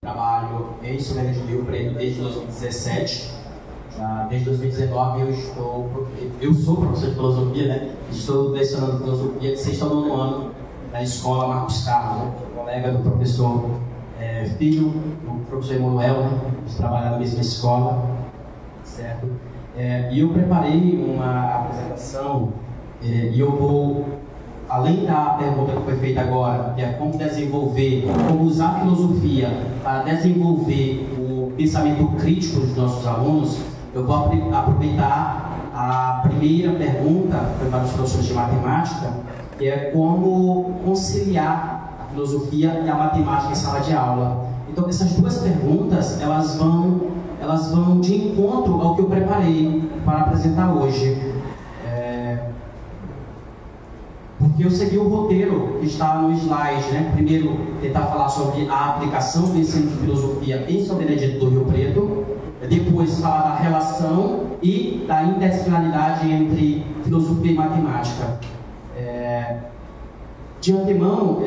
Trabalho em São Bernardo do Rio Preto desde 2017. Desde 2019 eu sou professor de filosofia, né? Estou lecionando filosofia de sexto ao nono ano na escola Marcos Carlos, né? Colega do professor Filho, do professor Emanuel, né? Eles trabalham na mesma escola, certo? E eu preparei uma apresentação e eu vou, além da pergunta que foi feita agora, que é como desenvolver, como usar a filosofia para desenvolver o pensamento crítico dos nossos alunos, eu vou aproveitar a primeira pergunta, que foi para os professores de matemática, que é como conciliar a filosofia e a matemática em sala de aula. Então, essas duas perguntas, elas vão de encontro ao que eu preparei para apresentar hoje. Porque eu segui o roteiro que está no slide, né? Primeiro, tentar falar sobre a aplicação do ensino de filosofia em São Benedito do Rio Preto. Depois, falar da relação e da interdisciplinaridade entre filosofia e matemática. De antemão,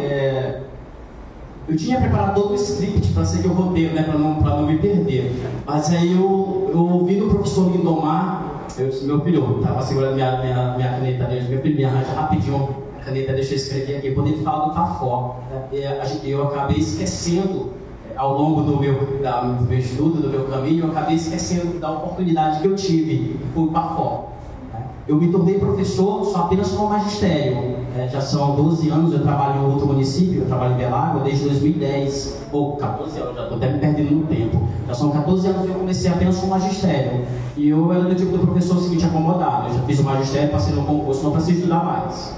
eu tinha preparado todo o script para seguir o roteiro, né? Para não me perder. Mas aí eu ouvi do professor Lindomar, eu disse, meu filho, estava segurando minha caneta dele, meu filho, me arranja rapidinho a caneta, deixa eu escrever aqui. Quando ele fala do Tafó, eu acabei esquecendo, ao longo do meu estudo, do meu caminho, eu acabei esquecendo da oportunidade que eu tive, que foi o Tafó. Eu me tornei professor só apenas com magistério. Já são 12 anos, eu trabalho em outro município, eu trabalho em Belágua desde 2010, ou 14 anos, já estou até me perdendo no tempo. Já são 14 anos que eu comecei apenas com magistério. E eu era do tipo do professor seguinte acomodado. Eu já fiz o magistério, passei no concurso, não precisei estudar mais.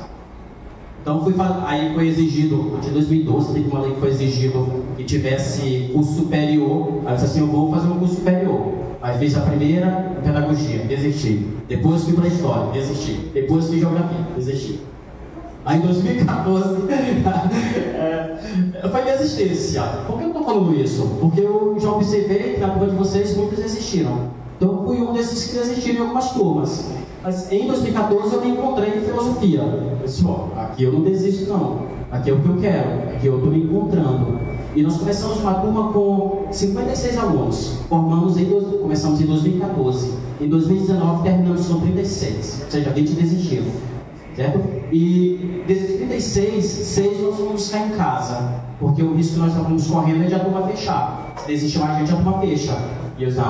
Então aí foi exigido, de 2012, teve uma lei que foi exigido que tivesse curso superior. Aí eu disse assim, eu vou fazer um curso superior. Aí fiz a primeira em pedagogia, desisti. Depois fui para a história, desisti. Depois fiz geografia, desisti. Aí em 2014, foi desistência. Por que eu estou falando isso? Porque eu já observei que na turma de vocês muitos desistiram. Então eu fui um desses que desistiram em algumas turmas. Mas em 2014 eu me encontrei em filosofia. Eu disse, aqui eu não desisto não. Aqui é o que eu quero, aqui eu estou me encontrando. E nós começamos uma turma com 56 alunos. Começamos em 2014. Em 2019 terminamos com 36. Ou seja, 20 desistiram. Certo? E desses 36, 6 nós vamos buscar em casa. Porque o risco que nós estávamos correndo é de a turma fechar. Se desistir mais gente, a turma fecha. E eu disse,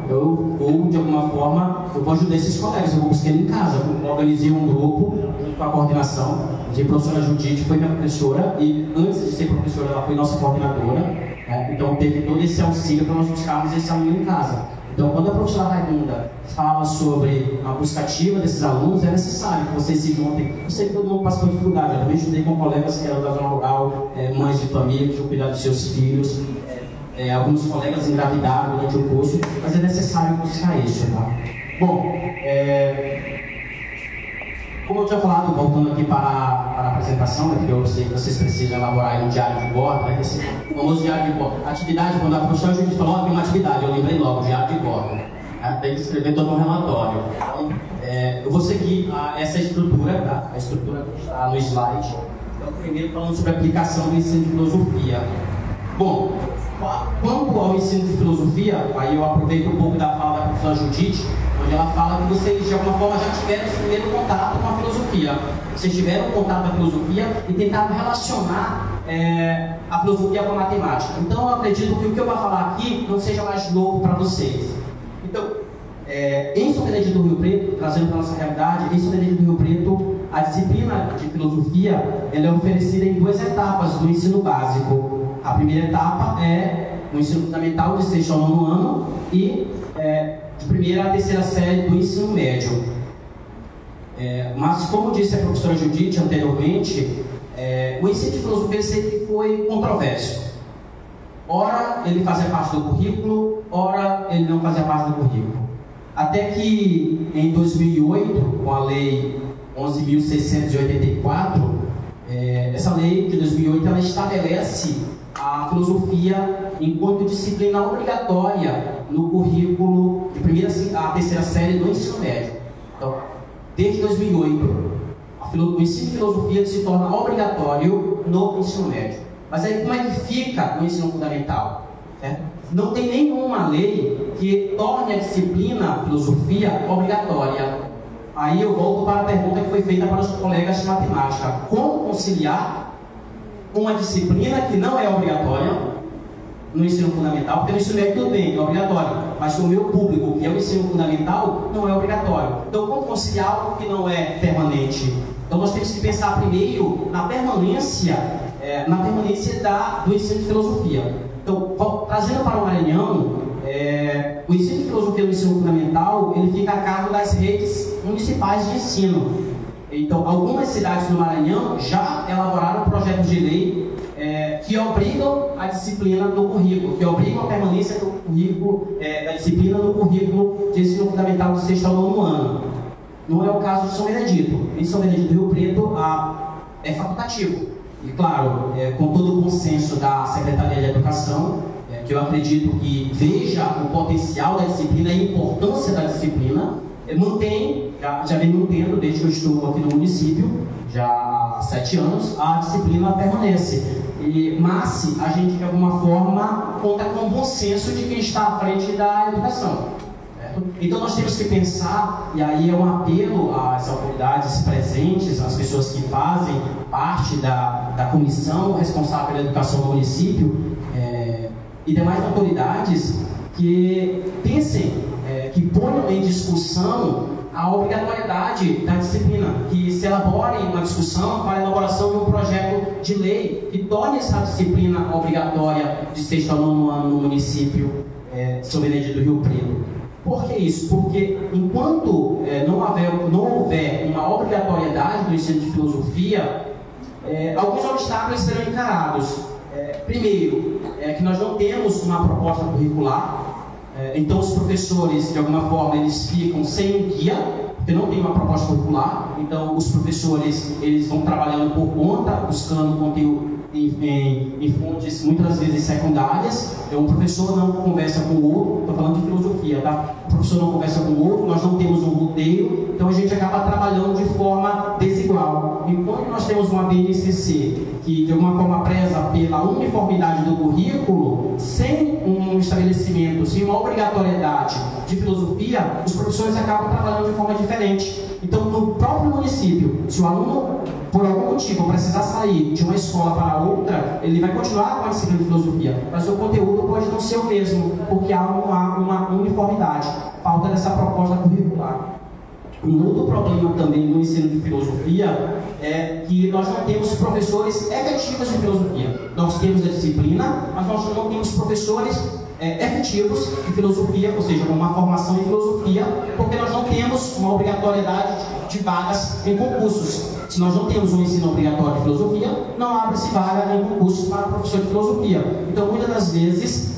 eu vou, de alguma forma, eu vou ajudar esses colegas, eu vou buscar em casa. Eu organizei um grupo com a coordenação. A professora Judite foi minha professora e antes de ser professora ela foi nossa coordenadora. Então teve todo esse auxílio para nós buscarmos esse aluno em casa. Então quando a professora Raimunda fala sobre a busca ativa desses alunos, é necessário que vocês se juntem. Eu sei que todo mundo passou dificuldade, eu também estudei com colegas que eram da zona rural, mães de família que tinham cuidado dos seus filhos. Alguns colegas engravidaram durante o curso, mas é necessário buscar isso, tá? Bom, como eu tinha falado, voltando aqui para a apresentação, né, que eu sei que vocês precisam elaborar um diário de bordo, né, esse famoso diário de bordo. Atividade, quando a professora Judite falou, tem uma atividade, eu lembrei logo, diário de bordo. Tem que escrever todo um relatório. Então, eu vou seguir essa estrutura, tá? A estrutura que está no slide. Então, primeiro falando sobre a aplicação do ensino de filosofia. Bom, quanto ao ensino de filosofia, aí eu aproveito um pouco da fala da professora Judite, onde ela fala que vocês de alguma forma já tiveram esse primeiro contato com a filosofia. Vocês tiveram contato com a filosofia e tentaram relacionar a filosofia com a matemática. Então eu acredito que o que eu vou falar aqui não seja mais novo para vocês. Então, em São Benedito do Rio Preto, trazendo para a nossa realidade, em São Benedito do Rio Preto, a disciplina de filosofia ela é oferecida em 2 etapas do ensino básico. A primeira etapa é o ensino fundamental de sexto ao nono ano e de primeira a terceira série do ensino médio. Mas, como disse a professora Judite anteriormente, o ensino de filosofia sempre foi controverso. Ora ele fazia parte do currículo, ora ele não fazia parte do currículo. Até que em 2008, com a lei 11.684, essa lei de 2008 ela estabelece a filosofia enquanto disciplina obrigatória no currículo de primeira a terceira série do ensino médio. Então, desde 2008, o ensino de filosofia se torna obrigatório no ensino médio. Mas aí como é que fica o ensino fundamental? Não tem nenhuma lei que torne a disciplina filosofia obrigatória. Aí eu volto para a pergunta que foi feita para os colegas de matemática: como conciliar uma disciplina que não é obrigatória no ensino fundamental? Porque no ensino médio tudo bem, é obrigatório, mas no meu público, que é o ensino fundamental, não é obrigatório. Então, como conciliar algo que não é permanente? Então, nós temos que pensar primeiro na permanência do ensino de filosofia. Então, trazendo para o Maranhão, o ensino de filosofia no ensino fundamental, ele fica a cargo das redes municipais de ensino. Então, algumas cidades do Maranhão já elaboraram projetos de lei que obrigam a disciplina no currículo, que obrigam a permanência do currículo, da disciplina no currículo de ensino fundamental do 6º ao 9º ano. Não é o caso de São Benedito. Em São Benedito do Rio Preto, é facultativo. E, claro, com todo o consenso da Secretaria de Educação, que eu acredito que veja o potencial da disciplina e a importância da disciplina, já vem mantendo, desde que eu estou aqui no município, já há 7 anos, a disciplina permanece. Mas a gente, de alguma forma, conta com o bom senso de quem está à frente da educação. Então nós temos que pensar, e aí é um apelo às autoridades presentes, às pessoas que fazem parte da comissão responsável pela educação do município, e demais autoridades que pensem, que ponham em discussão a obrigatoriedade da disciplina, que se elabore uma discussão para a elaboração de um projeto de lei que torne essa disciplina obrigatória de 6º ao 9º ano no município de São Benedito do Rio Preto. Por que isso? Porque enquanto não houver uma obrigatoriedade do ensino de filosofia, alguns obstáculos serão encarados. Primeiro, que nós não temos uma proposta curricular, então os professores, de alguma forma, eles ficam sem um guia, porque não tem uma proposta curricular. Então os professores, eles vão trabalhando por conta, buscando conteúdo em fontes muitas vezes secundárias. Um professor não conversa com o outro, estou falando de filosofia, tá? O professor não conversa com o outro, nós não temos um roteiro, então a gente acaba trabalhando de forma desigual. Enquanto nós temos uma BNCC que de alguma forma preza pela uniformidade do currículo, sem um estabelecimento, sem uma obrigatoriedade de filosofia, os professores acabam trabalhando de forma diferente. Então, no próprio município, se o aluno, por algum motivo, precisar sair de uma escola para outra, ele vai continuar com a disciplina de filosofia, mas o conteúdo pode não ser o mesmo, porque há uma uniformidade, falta dessa proposta curricular. Um outro problema também no ensino de filosofia é que nós não temos professores efetivos de filosofia. Nós temos a disciplina, mas nós não temos professores efetivos de filosofia, ou seja, uma formação em filosofia, porque nós não temos uma obrigatoriedade de vagas em concursos. Se nós não temos um ensino obrigatório de filosofia, não abre-se vaga em concursos para professor de filosofia. Então, muitas das vezes,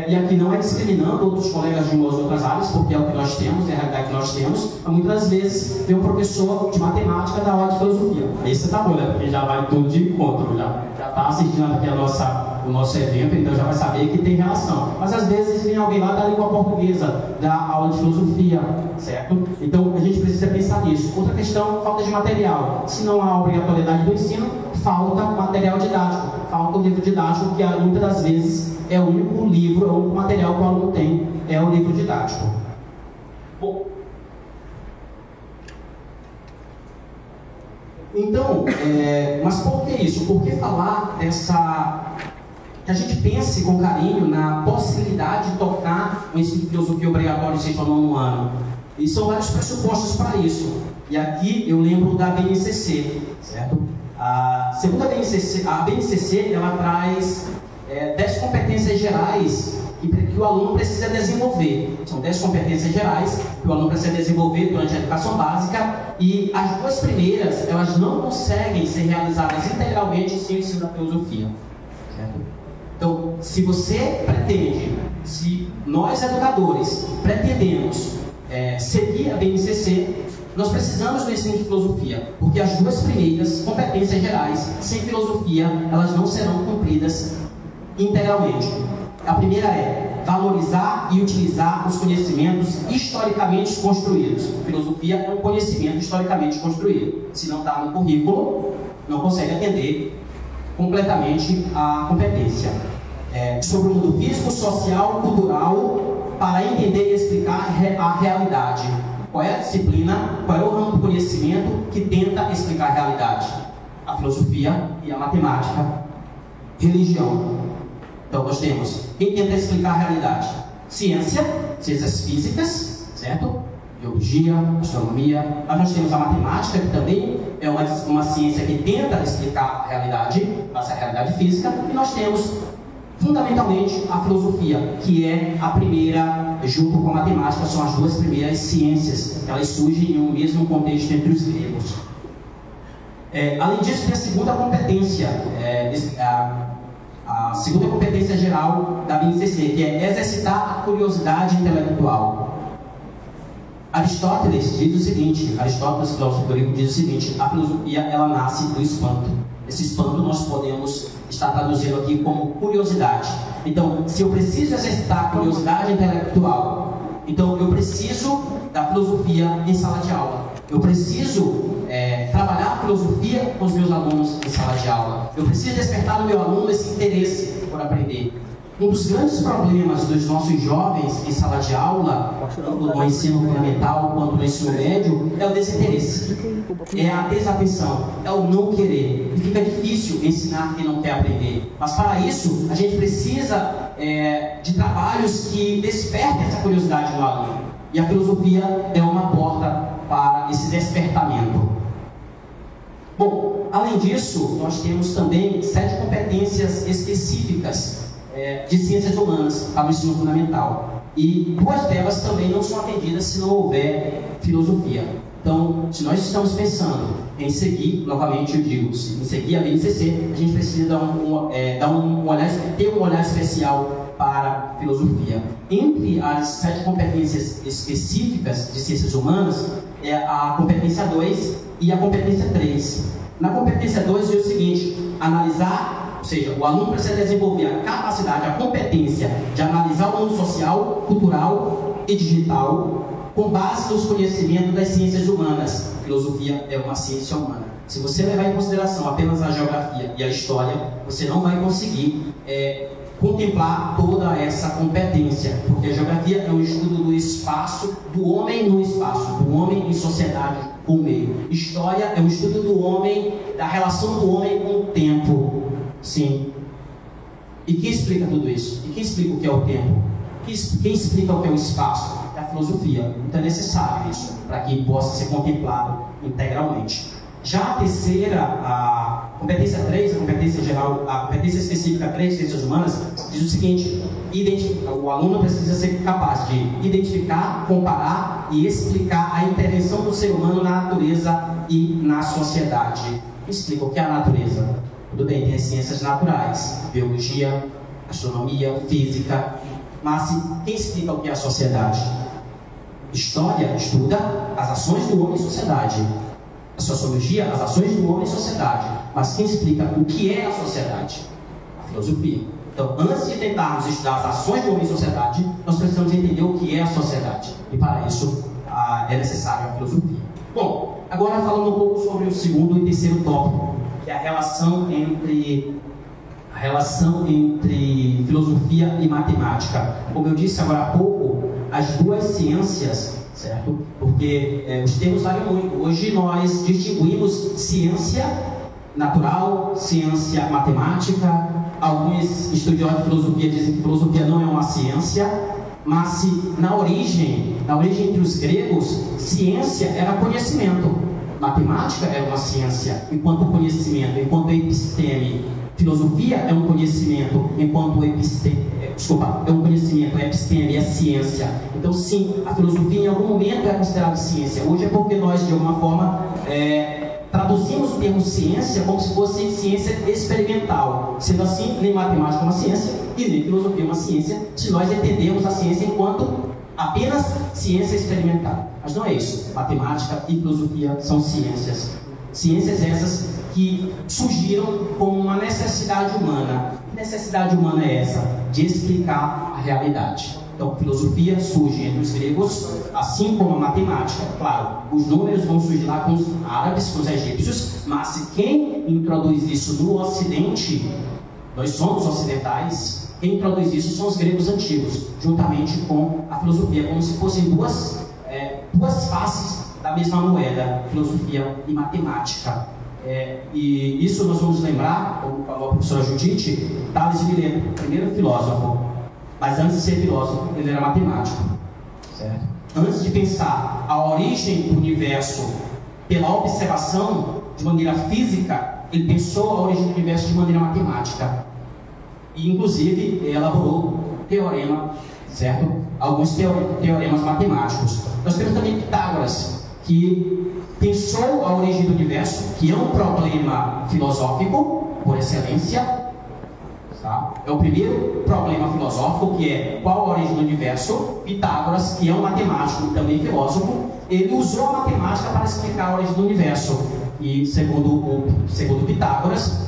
e aqui não é discriminando outros colegas de umas outras áreas, porque é o que nós temos, é a realidade que nós temos, mas muitas das vezes vem um professor de matemática da aula de filosofia. Aí você tá bom, né? Porque já vai tudo de encontro, já está assistindo aqui o nosso evento, então já vai saber que tem relação. Mas às vezes vem alguém lá da língua portuguesa, da aula de filosofia, certo? Então a gente precisa pensar nisso. Outra questão, falta de material. Se não há obrigatoriedade do ensino, falta material didático, falta o livro didático, que muitas das vezes é o único livro, é o único material que o aluno tem, é o livro didático. Bom, então, mas por que isso? Por que falar que a gente pense com carinho na possibilidade de tocar o ensino de filosofia obrigatório de 6º ao 9º ano? E são vários pressupostos para isso. E aqui eu lembro da BNCC, certo? Segundo a BNCC, ela traz 10 competências gerais que o aluno precisa desenvolver. São 10 competências gerais que o aluno precisa desenvolver durante a educação básica, e as 2 primeiras, elas não conseguem ser realizadas integralmente sem o ensino da filosofia. Certo? Então, se você pretende, se nós educadores pretendemos seguir a BNCC, nós precisamos do ensino de filosofia, porque as 2 primeiras competências gerais, sem filosofia, elas não serão cumpridas integralmente. A primeira é valorizar e utilizar os conhecimentos historicamente construídos. Filosofia é um conhecimento historicamente construído. Se não está no currículo, não consegue atender completamente a competência. sobre o mundo físico, social, cultural, para entender e explicar a realidade. Qual é a disciplina, qual é o ramo do conhecimento que tenta explicar a realidade? A filosofia e a matemática. Religião. Então nós temos quem tenta explicar a realidade: ciência, ciências físicas, certo? Biologia, astronomia. Nós temos a matemática, que também é uma ciência que tenta explicar a realidade, essa realidade física. E nós temos, fundamentalmente, a filosofia, que é a primeira, junto com a matemática, são as duas primeiras ciências. Elas surgem em um mesmo contexto entre os gregos. Além disso, tem a segunda competência, a segunda competência geral da BNCC, que é exercitar a curiosidade intelectual. Aristóteles diz o seguinte, Aristóteles, filósofo grego, diz o seguinte: a filosofia, ela nasce do espanto. Esse espanto nós podemos estar traduzindo aqui como curiosidade. Então, se eu preciso exercitar a curiosidade intelectual, então eu preciso da filosofia em sala de aula. Eu preciso trabalhar a filosofia com os meus alunos em sala de aula. Eu preciso despertar no meu aluno esse interesse por aprender. Um dos grandes problemas dos nossos jovens em sala de aula, tanto no ensino fundamental quanto no ensino médio, é o desinteresse, é a desatenção, é o não querer. E fica difícil ensinar quem não quer aprender. Mas para isso, a gente precisa de trabalhos que despertem essa curiosidade no aluno. E a filosofia é uma porta para esse despertamento. Bom, além disso, nós temos também 7 competências específicas de ciências humanas para o ensino fundamental. E 2 delas também não são atendidas se não houver filosofia. Então, se nós estamos pensando em seguir, novamente eu digo, em seguir a BNCC, a gente precisa ter um olhar especial para a filosofia. Entre as 7 competências específicas de ciências humanas, é a competência 2 e a competência 3. Na competência 2 diz o seguinte: analisar, ou seja, o aluno precisa desenvolver a capacidade, a competência de analisar o mundo social, cultural e digital com base nos conhecimentos das ciências humanas. A filosofia é uma ciência humana. Se você levar em consideração apenas a geografia e a história, você não vai conseguir contemplar toda essa competência, porque a geografia é o estudo do espaço, do homem no espaço, do homem em sociedade com o meio. História é o estudo do homem, da relação do homem com o tempo. Sim. E quem explica tudo isso? E quem explica o que é o tempo? Quem explica o que é o espaço? É a filosofia. Então é necessário isso, para que possa ser contemplado integralmente. Já a terceira, a competência 3, a competência geral, a competência específica 3 de ciências humanas, diz o seguinte: o aluno precisa ser capaz de identificar, comparar e explicar a intervenção do ser humano na natureza e na sociedade. Explica o que é a natureza. Tudo bem, tem as ciências naturais, biologia, astronomia, física, mas quem explica o que é a sociedade? História estuda as ações do homem em sociedade. A sociologia, as ações do homem em sociedade. Mas quem explica o que é a sociedade? A filosofia. Então, antes de tentarmos estudar as ações do homem em sociedade, nós precisamos entender o que é a sociedade. E para isso é necessário a filosofia. Bom, agora falando um pouco sobre o segundo e terceiro tópico, que é a relação entre filosofia e matemática. Como eu disse agora há pouco, as duas ciências, certo? Porque os termos variam muito. Hoje nós distinguimos ciência natural, ciência matemática. Alguns estudiosos de filosofia dizem que filosofia não é uma ciência, mas se na origem entre os gregos, ciência era conhecimento. Matemática é uma ciência enquanto conhecimento, enquanto episteme. Filosofia é um conhecimento enquanto episteme, episteme é ciência. Então sim, a filosofia em algum momento é considerada ciência. Hoje é porque nós de alguma forma traduzimos o termo ciência como se fosse ciência experimental. Sendo assim, nem matemática é uma ciência e nem filosofia é uma ciência, se nós entendemos a ciência enquanto apenas ciência experimental. Mas não é isso. Matemática e filosofia são ciências. Ciências essas que surgiram como uma necessidade humana. Que necessidade humana é essa? De explicar a realidade. Então, a filosofia surge entre os gregos, assim como a matemática. Claro, os números vão surgir lá com os árabes, com os egípcios, mas quem introduz isso no Ocidente, nós somos ocidentais, quem introduz isso são os gregos antigos, juntamente com a filosofia, como se fossem duas faces da mesma moeda, filosofia e matemática. E isso nós vamos lembrar, como falou a professora Judite, Tales de Mileto, primeiro filósofo, mas antes de ser filósofo, ele era matemático, certo? Antes de pensar a origem do universo pela observação de maneira física, ele pensou a origem do universo de maneira matemática. E, inclusive, elaborou teorema, certo? Alguns teoremas matemáticos. Nós temos também Pitágoras, que pensou a origem do universo, que é um problema filosófico, por excelência. Tá? É o primeiro problema filosófico, que é qual a origem do universo. Pitágoras, que é um matemático e também filósofo, ele usou a matemática para explicar a origem do universo. E, segundo Pitágoras,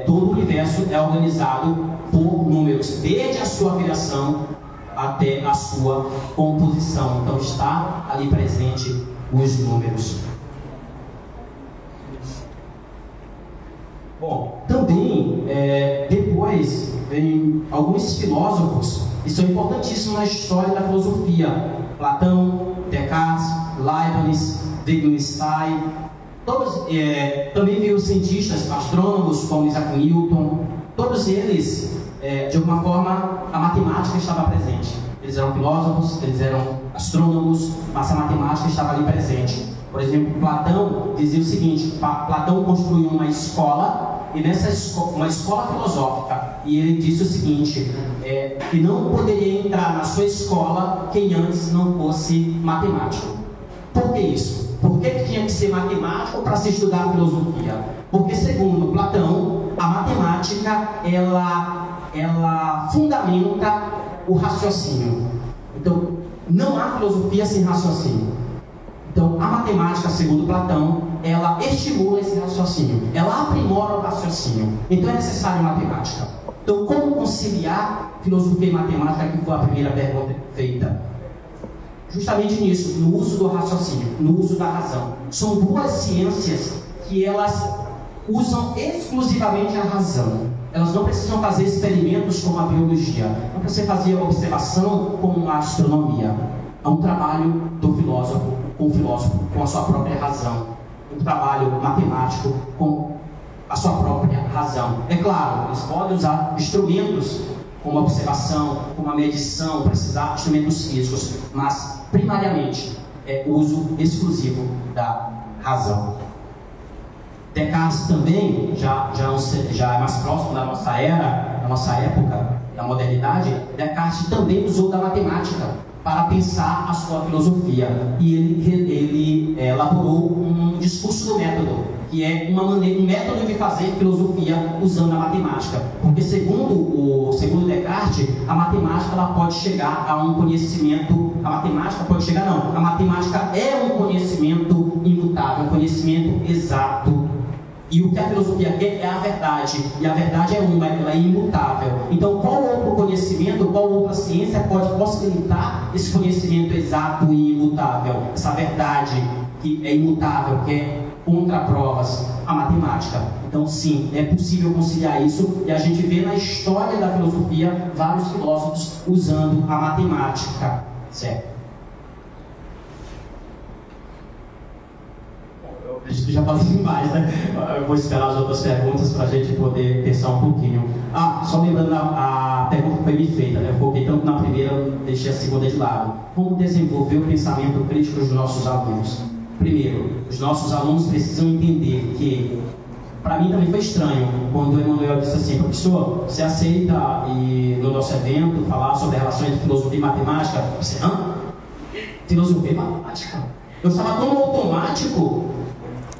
todo o universo é organizado por números, desde a sua criação até a sua composição. Então está ali presente os números. Bom, também depois vem alguns filósofos que são importantíssimos na história da filosofia: Platão, Descartes, Leibniz, Wittgenstein. Todos, também veio cientistas, astrônomos como Isaac Newton. Todos eles, de alguma forma, a matemática estava presente. Eles eram filósofos, eles eram astrônomos, mas a matemática estava ali presente. Por exemplo, Platão dizia o seguinte: Platão construiu uma escola, e nessa uma escola filosófica, e ele disse o seguinte, que não poderia entrar na sua escola quem antes não fosse matemático. Por que isso? Por que tinha que ser matemático para se estudar a filosofia? Porque, segundo Platão, a matemática ela fundamenta o raciocínio. Então, não há filosofia sem raciocínio. Então, a matemática, segundo Platão, ela estimula esse raciocínio, ela aprimora o raciocínio. Então, é necessário matemática. Então, como conciliar filosofia e matemática, que foi a primeira pergunta feita? Justamente nisso, no uso do raciocínio, no uso da razão. São duas ciências que elas usam exclusivamente a razão. Elas não precisam fazer experimentos como a biologia, não precisam fazer observação como a astronomia. É um trabalho do filósofo, com a sua própria razão. Um trabalho matemático com a sua própria razão. É claro, eles podem usar instrumentos como a observação, como a medição, precisar de instrumentos físicos, mas primariamente é o uso exclusivo da razão. Descartes também já é mais próximo da nossa era, da nossa época, da modernidade. Descartes também usou da matemática para pensar a sua filosofia, e ele elaborou um discurso do método, que é um método de fazer filosofia usando a matemática, porque segundo Descartes, a matemática ela pode chegar a um conhecimento, a matemática é um conhecimento imutável, um conhecimento exato. E o que a filosofia quer é a verdade. E a verdade é uma, ela é imutável. Então, qual outro conhecimento, qual outra ciência pode possibilitar esse conhecimento exato e imutável? Essa verdade que é imutável, que é contra provas, a matemática. Então, sim, é possível conciliar isso. E a gente vê na história da filosofia vários filósofos usando a matemática. Certo? Já falei demais, né? Eu vou esperar as outras perguntas para a gente poder pensar um pouquinho. Só lembrando a pergunta que foi me feita, né? Eu foquei tanto na primeira, deixei a segunda de lado. Como desenvolver o pensamento crítico dos nossos alunos? Primeiro, os nossos alunos precisam entender que, para mim também foi estranho, quando o Emanuel disse assim: professor, você aceita no nosso evento falar sobre a relação entre filosofia e matemática? Eu disse: filosofia e matemática? Eu estava tão automático,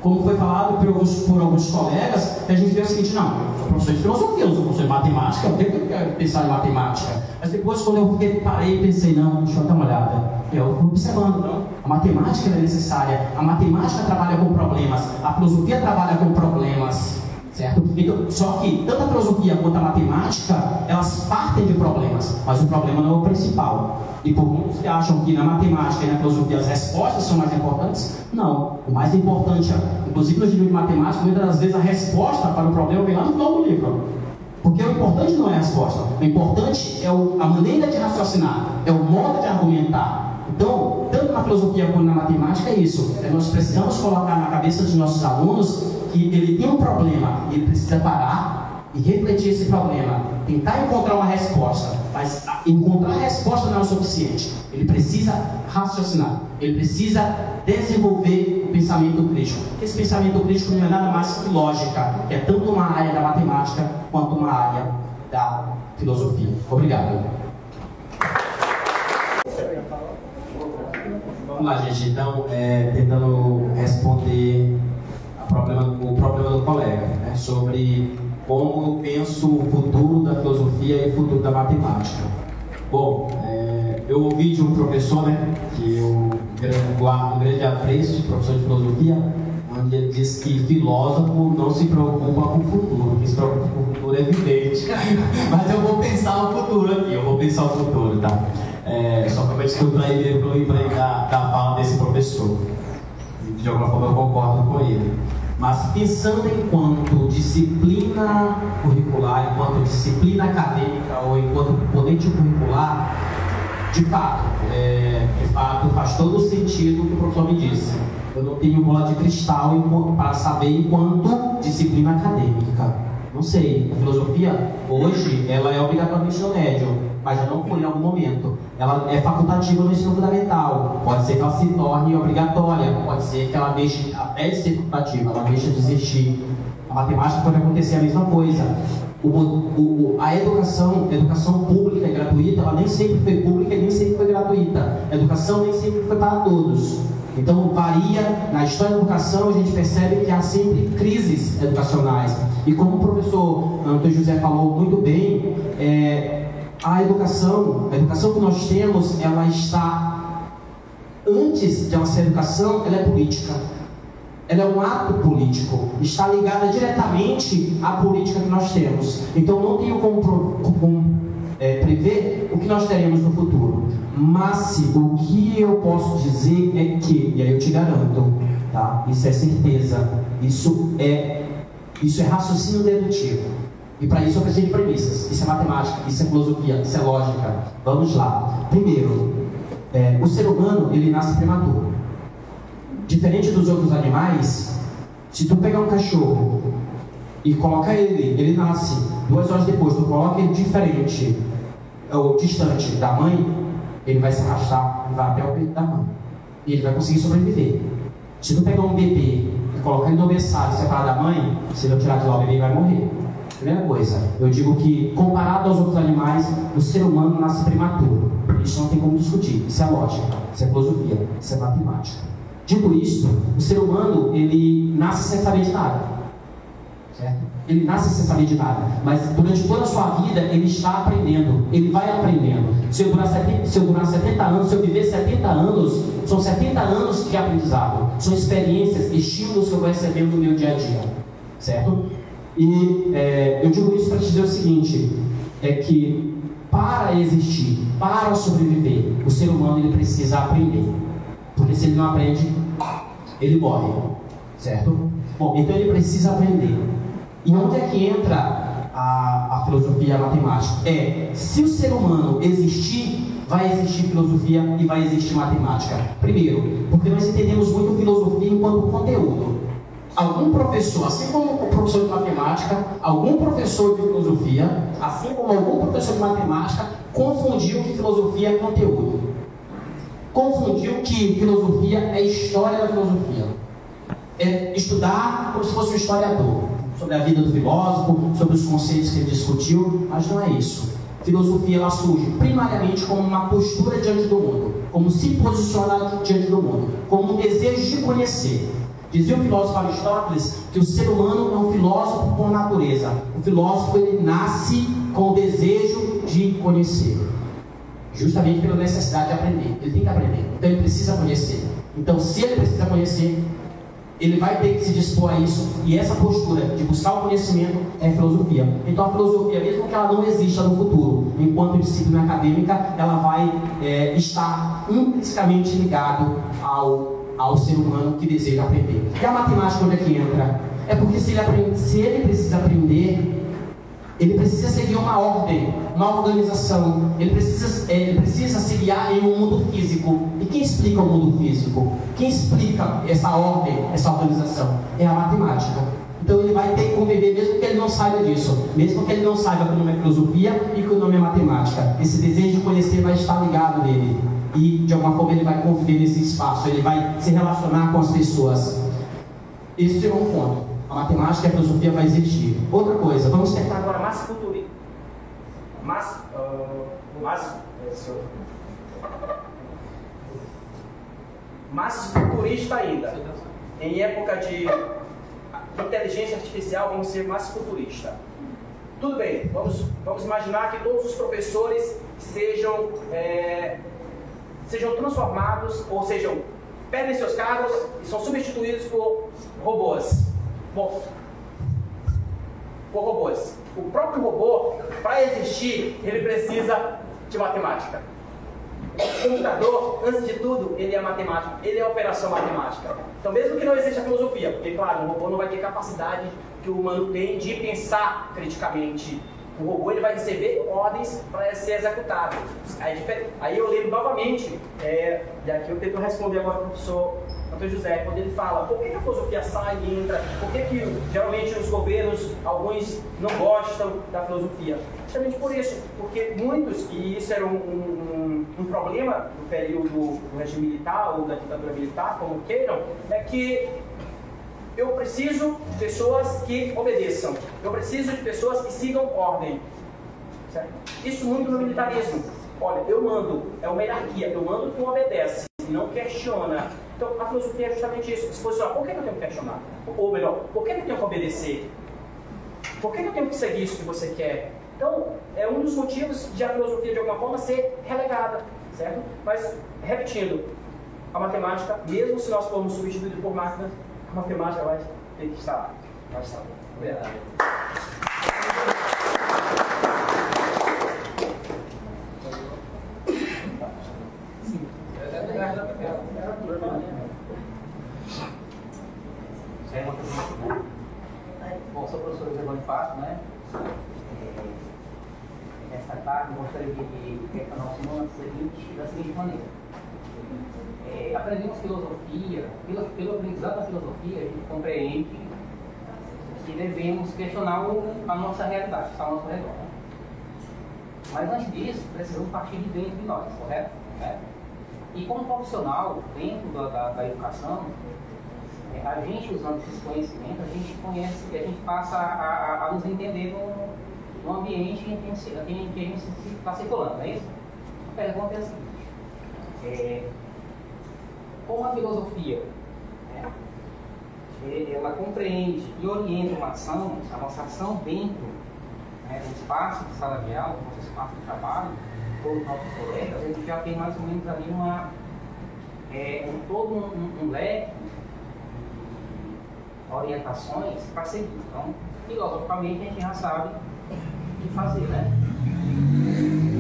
como foi falado por alguns colegas, que a gente vê o seguinte: não, eu sou professor de filosofia, eu não sou professor de matemática, eu tenho que pensar em matemática. Mas depois, quando eu parei e pensei, não, deixa eu dar uma olhada, eu fui observando, não, a matemática é necessária, a matemática trabalha com problemas, a filosofia trabalha com problemas, certo? Então, só que tanto a filosofia quanto a matemática, elas partem de problemas, mas o problema não é o principal. E por muitos que acham que na matemática e na filosofia as respostas são mais importantes, não. O mais importante, inclusive no livro de matemática, muitas das vezes a resposta para o problema vem lá no final do livro. Porque o importante não é a resposta, o importante é a maneira de raciocinar, é o modo de argumentar. Então, tanto na filosofia quanto na matemática é isso. Nós precisamos colocar na cabeça dos nossos alunos que ele tem um problema, ele precisa parar e refletir esse problema, tentar encontrar uma resposta, mas encontrar a resposta não é o suficiente. Ele precisa raciocinar, ele precisa desenvolver o pensamento crítico. Esse pensamento crítico não é nada mais que lógica, é tanto uma área da matemática quanto uma área da filosofia. Obrigado. Vamos lá, gente. Então, tentando responder o problema do colega, né, sobre como eu penso o futuro da filosofia e o futuro da matemática. Bom, eu ouvi de um professor, né, que eu guardo um grande apreço, professor de filosofia, onde ele diz que filósofo não se preocupa com o futuro, que se preocupa com o futuro é evidente. Mas eu vou pensar o futuro aqui, tá? Só para desculpar ele pelo emprego da fala desse professor. De alguma forma eu concordo com ele. Mas pensando enquanto disciplina curricular, enquanto disciplina acadêmica ou enquanto componente curricular, de fato faz todo o sentido o que o professor me disse. Eu não tenho bola de cristal para saber enquanto disciplina acadêmica. Não sei, a filosofia hoje ela é obrigatoriamente no médio, mas já não foi em algum momento. Ela é facultativa no ensino fundamental. Pode ser que ela se torne obrigatória, pode ser que ela deixe até de ser facultativa, ela deixe de existir. A matemática pode acontecer a mesma coisa. A educação pública e gratuita, ela nem sempre foi pública e nem sempre foi gratuita. A educação nem sempre foi para todos. Então varia, na história da educação a gente percebe que há sempre crises educacionais. E como o professor Antônio José falou muito bem, a educação que nós temos, ela está, antes de ela ser educação, ela é política. Ela é um ato político, está ligada diretamente à política que nós temos. Então não tenho como prever o que nós teremos no futuro. Mas o que eu posso dizer é que, e aí eu te garanto, tá? Isso é certeza, isso é raciocínio dedutivo. E para isso eu preciso de premissas. Isso é matemática, isso é filosofia, isso é lógica. Vamos lá. Primeiro, o ser humano, ele nasce prematuro. Diferente dos outros animais, se tu pegar um cachorro e colocar ele nasce 2 horas depois, tu coloca ele diferente ou distante da mãe, ele vai se arrastar e vai até o peito da mãe. E ele vai conseguir sobreviver. Se tu pegar um bebê e colocar ele no berçário separado da mãe, se ele tirar de lá o bebê vai morrer. Primeira coisa, eu digo que comparado aos outros animais, o ser humano nasce prematuro. Isso não tem como discutir. Isso é lógica, isso é filosofia, isso é matemática. Dito isso, o ser humano, ele nasce sem saber de nada, certo? Ele nasce sem saber de nada, mas durante toda a sua vida, ele está aprendendo, ele vai aprendendo. Se eu durar 70 anos, se eu viver 70 anos, são 70 anos de aprendizado, são experiências, estímulos que eu vou recebendo no meu dia a dia, certo? E eu digo isso para te dizer o seguinte, é que para existir, para sobreviver, o ser humano ele precisa aprender. Porque se ele não aprende, ele morre, certo? Bom, então ele precisa aprender. E onde é que entra a filosofia e a matemática? Se o ser humano existir, vai existir filosofia e vai existir matemática. Primeiro, porque nós entendemos muito filosofia enquanto conteúdo. Algum professor, assim como o professor de matemática, algum professor de filosofia, assim como algum professor de matemática, confundiu que filosofia é conteúdo. Confundiu que filosofia é história da filosofia. É estudar como se fosse um historiador, sobre a vida do filósofo, sobre os conceitos que ele discutiu, mas não é isso. Filosofia ela surge primariamente como uma postura diante do mundo, como se posicionar diante do mundo, como um desejo de conhecer. Dizia o filósofo Aristóteles que o ser humano é um filósofo por natureza. O filósofo ele nasce com o desejo de conhecer. Justamente pela necessidade de aprender. Ele tem que aprender. Então ele precisa conhecer. Então se ele precisa conhecer, ele vai ter que se dispor a isso. E essa postura de buscar o conhecimento é filosofia. Então a filosofia, mesmo que ela não exista no futuro, enquanto disciplina acadêmica, ela vai estar intrinsecamente ligado ao ser humano que deseja aprender. E a matemática onde é que entra? É porque se ele precisa aprender, Ele precisa seguir uma ordem, uma organização. Ele precisa se guiar em um mundo físico. E quem explica o mundo físico? Quem explica essa ordem, essa organização? É a matemática. Então ele vai ter que conviver, mesmo que ele não saiba disso. Mesmo que ele não saiba que o nome é filosofia e que o nome é matemática. Esse desejo de conhecer vai estar ligado nele. E de alguma forma ele vai conviver nesse espaço. Ele vai se relacionar com as pessoas. Esse é um ponto. A matemática e a filosofia vai existir. Outra coisa, vamos tentar agora massa futurista. Mais futurista ainda. Em época de inteligência artificial, vamos ser mais futurista. Tudo bem, vamos imaginar que todos os professores sejam transformados, ou sejam, perdem seus cargos e são substituídos por robôs. Bom, por robôs. O próprio robô, para existir, ele precisa de matemática. O computador, antes de tudo, ele é matemático, ele é operação matemática. Então, mesmo que não exista filosofia, porque, claro, o robô não vai ter capacidade que o humano tem de pensar criticamente. O robô ele vai receber ordens para ser executado. Aí eu lembro novamente, e aqui eu tento responder agora ao professor Antônio José, quando ele fala por que a filosofia sai e entra, por que geralmente os governos, alguns não gostam da filosofia. Justamente por isso, porque muitos, e isso era um problema no período do regime militar ou da ditadura militar, como queiram, é que eu preciso de pessoas que obedeçam. Eu preciso de pessoas que sigam ordem. Certo? Isso muito no militarismo. Olha, eu mando, é uma hierarquia. Eu mando, tu obedece, não questiona. Então, a filosofia é justamente isso. Se posicionar, por que eu tenho que questionar? Ou melhor, por que eu tenho que obedecer? Por que eu tenho que seguir isso que você quer? Então, é um dos motivos de a filosofia, de alguma forma, ser relegada. Certo? Mas, repetindo, a matemática, mesmo se nós formos substituídos por máquinas, a matemática vai ter que estar lá. Vai estar lá. Verdade. Sim. É uma coisa muito boa. Bom, sou o professor José Bonifácio, né? Nesta tarde, gostaria de questionar o senhor da seguinte maneira. Aprendemos filosofia, pelo aprendizado da filosofia, a gente compreende que devemos questionar a nossa realidade, que está ao nosso redor. Mas antes disso, precisamos partir de dentro de nós, correto? E como profissional, dentro da educação, a gente usando esses conhecimentos, a gente conhece, a gente passa a nos entender no ambiente em que a gente está circulando, não é isso? A pergunta é a seguinte. Como a filosofia, ela compreende e orienta uma ação, a nossa ação dentro do espaço de sala de aula, do nosso espaço de trabalho, todos os nossos colegas, a gente já tem mais ou menos ali todo um leque de orientações para seguir. Então, filosoficamente, a gente já sabe o que fazer, né?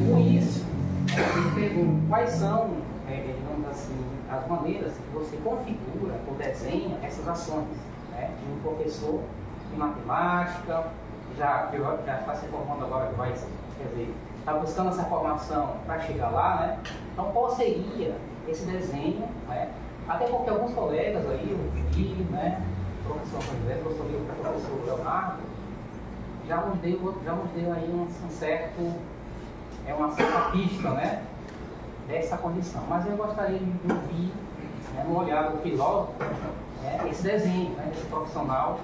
Com isso, a gente pergunta quais são, digamos assim, as maneiras que você configura ou desenha essas ações, né? De um professor de matemática, já está se formando agora, está buscando essa formação para chegar lá, né? Então, qual seria esse desenho, né? Até porque alguns colegas aí, o Felipe, né? O professor José, o professor Leonardo, já nos deu aí uma certa pista, né? Dessa condição. Mas eu gostaria de ouvir, no olhar do filósofo, esse desenho, desse profissional,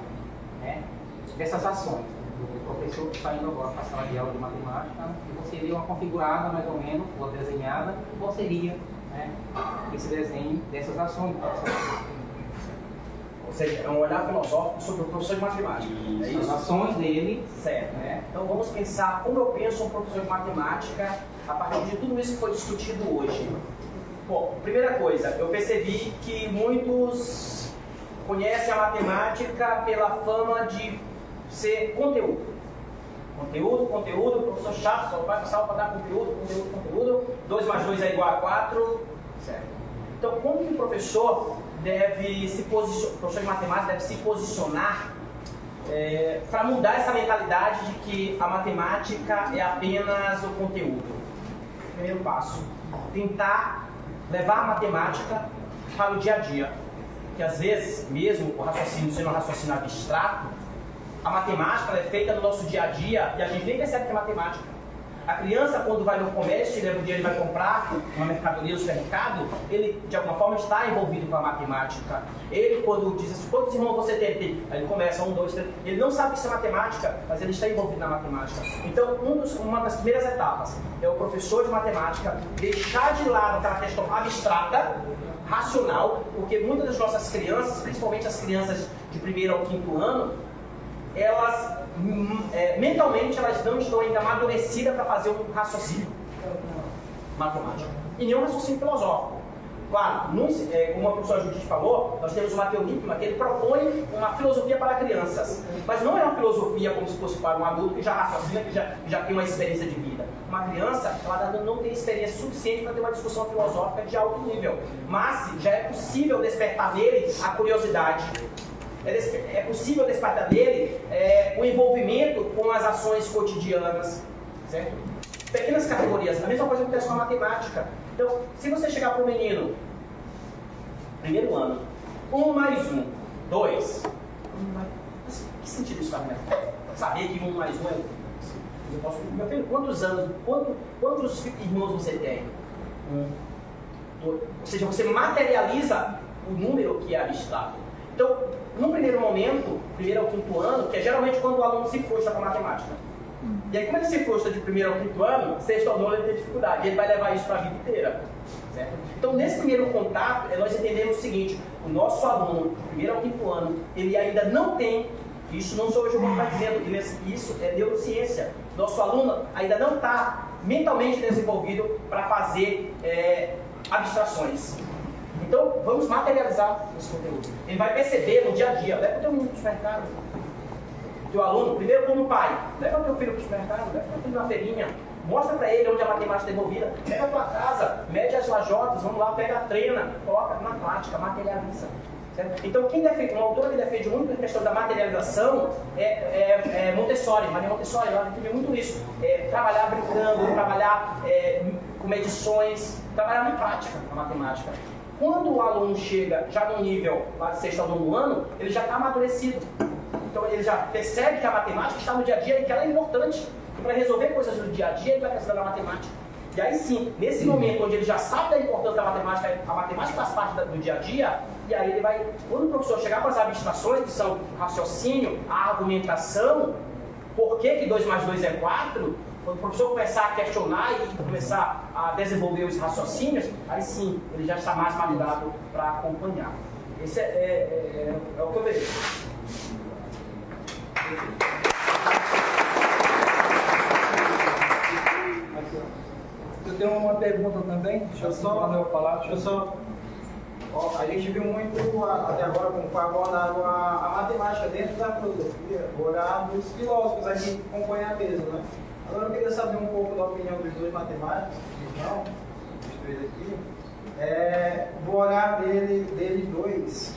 dessas ações. Do professor que está indo agora para a sala de aula de matemática, que seria uma configurada mais ou menos, ou desenhada, qual seria esse desenho dessas ações. Ou seja, é um olhar filosófico sobre o professor de matemática. É isso? As ações dele. Certo. Então vamos pensar como eu penso um professor de matemática a partir de tudo isso que foi discutido hoje. Bom, primeira coisa, eu percebi que muitos conhecem a matemática pela fama de ser conteúdo. Conteúdo, professor chato, só vai passar para dar conteúdo. 2 mais 2 é igual a 4. Certo. Então, como que o professor deve se posicionar, o professor de matemática deve se posicionar para mudar essa mentalidade de que a matemática é apenas o conteúdo. Primeiro passo, tentar levar a matemática para o dia a dia. Que às vezes, mesmo o raciocínio sendo um raciocínio abstrato, a matemática é feita no nosso dia a dia e a gente nem percebe que é matemática. A criança, quando vai no comércio, leva o dinheiro e vai comprar uma mercadoria no supermercado, ele, de alguma forma, está envolvido com a matemática. Ele, quando diz assim, quantos irmãos você tem? Aí ele começa, 1, 2, 3. Ele não sabe que isso é matemática, mas ele está envolvido na matemática. Então, uma das primeiras etapas é o professor de matemática deixar de lado aquela questão abstrata, racional, porque muitas das nossas crianças, principalmente as crianças de 1º ao 5º ano, elas mentalmente elas não estão ainda amadurecidas para fazer um raciocínio matemático e nem um raciocínio filosófico. Claro, como a professora Judite falou, nós temos uma teoria que ele propõe uma filosofia para crianças, mas não é uma filosofia como se fosse para um adulto que já raciocina, que já tem uma experiência de vida. Uma criança, ela não tem experiência suficiente para ter uma discussão filosófica de alto nível, mas já é possível despertar nele a curiosidade. É possível despertar dele o envolvimento com as ações cotidianas, certo? Pequenas categorias. A mesma coisa acontece com a matemática. Então, se você chegar para um menino, 1º ano, 1 mais 1, 2. Que sentido isso faz? Saber que 1 mais 1 é... Eu posso... Meu filho, quantos anos, quantos irmãos você tem? 1. Ou seja, você materializa o número que é abstrato. Então, no primeiro momento, 1º ao 5º ano, que é geralmente quando o aluno se frustra com a matemática. E aí, como ele se frustra de 1º ao 5º ano, 6º ao 9º ele tem dificuldade, e ele vai levar isso para a vida inteira. Certo? Então, nesse primeiro contato, nós entendemos o seguinte: o nosso aluno, do 1º ao 5º ano, ele ainda não tem, isso não sou eu que está dizendo, isso é neurociência. Nosso aluno ainda não está mentalmente desenvolvido para fazer abstrações. Então, vamos materializar esse conteúdo. Ele vai perceber no dia a dia. Leva o teu menino para o supermercado. Teu aluno, primeiro como pai, leva o teu filho para o supermercado, leva o teu filho na feirinha. Mostra para ele onde a matemática é desenvolvida. Pega a tua casa, mede as lajotas, vamos lá, pega a treina, coloca na prática, materializa. Certo? Então, uma autora que defende muito a questão da materialização é Montessori. Maria Montessori, ela defende muito isso. Trabalhar brincando, trabalhar com medições, trabalhar na prática a matemática. Quando o aluno chega já no nível lá de 6º ao 9º ano, ele já está amadurecido. Então ele já percebe que a matemática está no dia a dia e que ela é importante. E para resolver coisas do dia a dia, ele vai precisar da matemática. E aí sim, nesse momento onde ele já sabe da importância da matemática, a matemática faz parte do dia a dia, e aí ele vai, quando o professor chegar com as abstrações, que são o raciocínio, a argumentação, por que 2 mais 2 é 4, quando o professor começar a questionar e começar a desenvolver os raciocínios, aí sim, ele já está mais validado para acompanhar. Esse é o que eu vejo. Eu tenho uma pergunta também, deixa eu só. A gente viu muito até agora como foi abordado a matemática dentro da filosofia, olhar dos filósofos aqui que compõem a mesa, né? Agora eu queria saber um pouco da opinião dos dois matemáticos, dos três aqui, do olhar deles dois,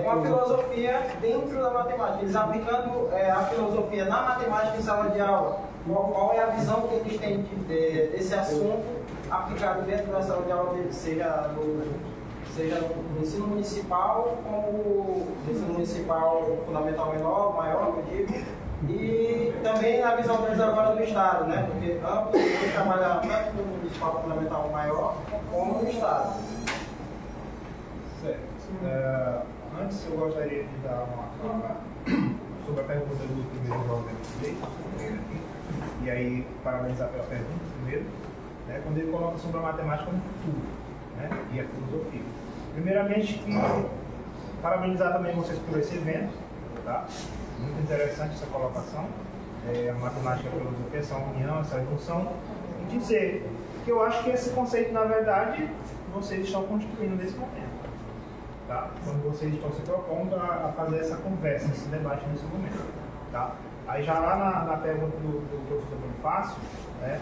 com a filosofia dentro da matemática, eles aplicando a filosofia na matemática em sala de aula. Qual é a visão que eles têm desse assunto aplicado dentro da sala de aula deles, seja no ensino municipal, como no ensino municipal fundamental menor, maior, que eu digo, e também na visão deles agora do Estado, né? Porque ambos eles trabalharam tanto no municipal fundamental maior como no Estado. Certo. Antes eu gostaria de dar uma fala sobre a pergunta do primeiro jovem, e aí parabenizar pela pergunta primeiro, né, quando ele coloca sobre a matemática no futuro, né, e a filosofia. Primeiramente, parabenizar também vocês por esse evento, tá? Muito interessante essa colocação. A matemática e a filosofia, essa união, essa junção, e dizer que eu acho que esse conceito, na verdade, vocês estão construindo nesse momento. Tá? Quando vocês estão se propondo a fazer essa conversa, esse debate nesse momento. Tá? Aí já lá na pergunta do professor Bonifácio, né,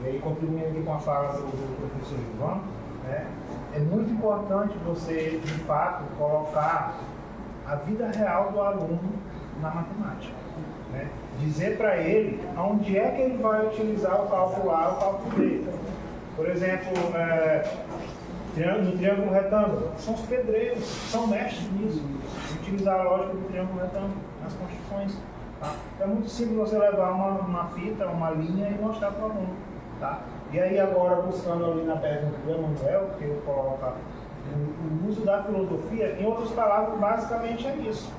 e aí contribuindo aqui com a fala do professor Ivan, né, é muito importante você, de fato, colocar a vida real do aluno na matemática. Né? Dizer para ele onde é que ele vai utilizar o cálculo A, o cálculo B. Por exemplo, no triângulo retângulo, são os pedreiros, são mestres nisso, utilizar a lógica do triângulo retângulo nas construções. Tá? É muito simples você levar uma fita, uma linha e mostrar para o aluno. Tá? E aí agora, buscando ali na pergunta do Emanuel, que ele coloca o uso da filosofia, em outras palavras, basicamente é isso.